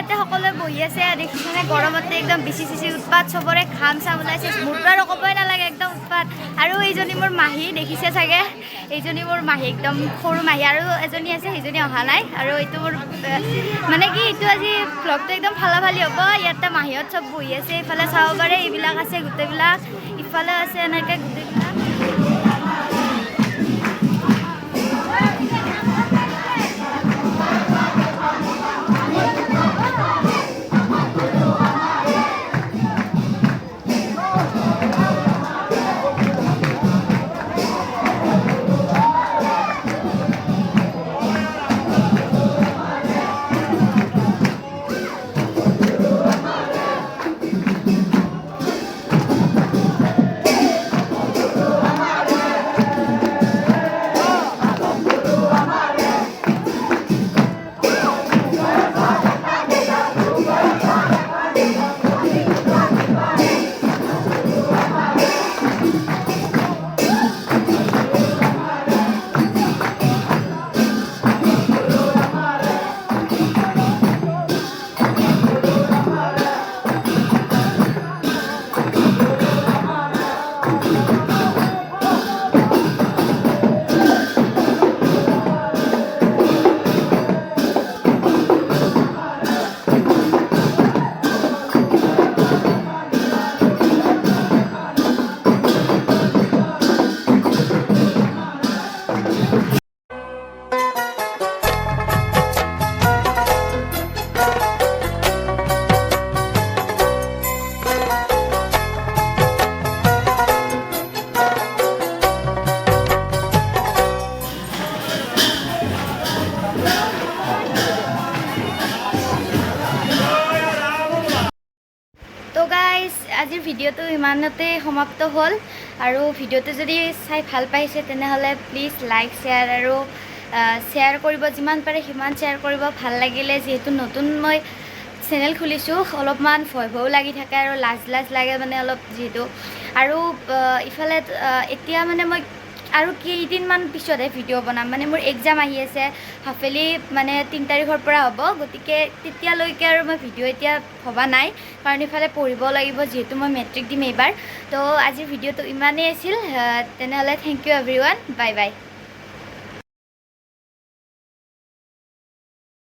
ইয়াতে সকলোৱে বহি আছে দেখিছেনে গৰমতে একদম বিচি চিচি উৎপাত চবৰে ঘাম চাম ওলাইছে মোৰতো আৰু ক'বই নালাগে একদম উৎপাত আৰু এইজনী মোৰ মাহী দেখিছে চাগে এইজনী মোৰ মাহী একদম সৰু মাহী আৰু এজনী আছে সেইজনী অহা নাই আৰু এইটো মোৰ মানে কি এইটো আজি ব্লগটো একদম ফালাফালি হ'ব ইয়াতে মাহীহঁত চব বহি আছে এইফালে চাব পাৰে এইবিলাক আছে গোটেইবিলাক ইফালে আছে এনেকৈ গোটেইবিলাক তো গাইজ আজিৰ ভিডিঅ'টো ইমানতে সমাপ্ত হ'ল আৰু ভিডিঅ'টো যদি চাই ভাল পাইছে তেনেহ'লে প্লিজ লাইক শ্বেয়াৰ আৰু শ্বেয়াৰ কৰিব যিমান পাৰে সিমান শ্বেয়াৰ কৰিব ভাল লাগিলে যিহেতু নতুন মই চেনেল খুলিছোঁ অলপমান ভয় ভয়ো লাগি থাকে আৰু লাজ লাগে মানে অলপ যিহেতু আৰু ইফালে এতিয়া মানে মই আৰু কেইদিনমান পিছতহে ভিডিঅ' বনাম মানে মোৰ এক্সাম আহি আছে হাফেলি মানে 3 তাৰিখৰ পৰা হ'ব গতিকে তেতিয়ালৈকে আৰু মই ভিডিঅ' এতিয়া ভবা নাই কাৰণ ইফালে পঢ়িব লাগিব যিহেতু মই মেট্ৰিক দিম এইবাৰ তো আজিৰ ভিডিঅ'টো ইমানেই আছিল তেনেহ'লে thank you everyone bye by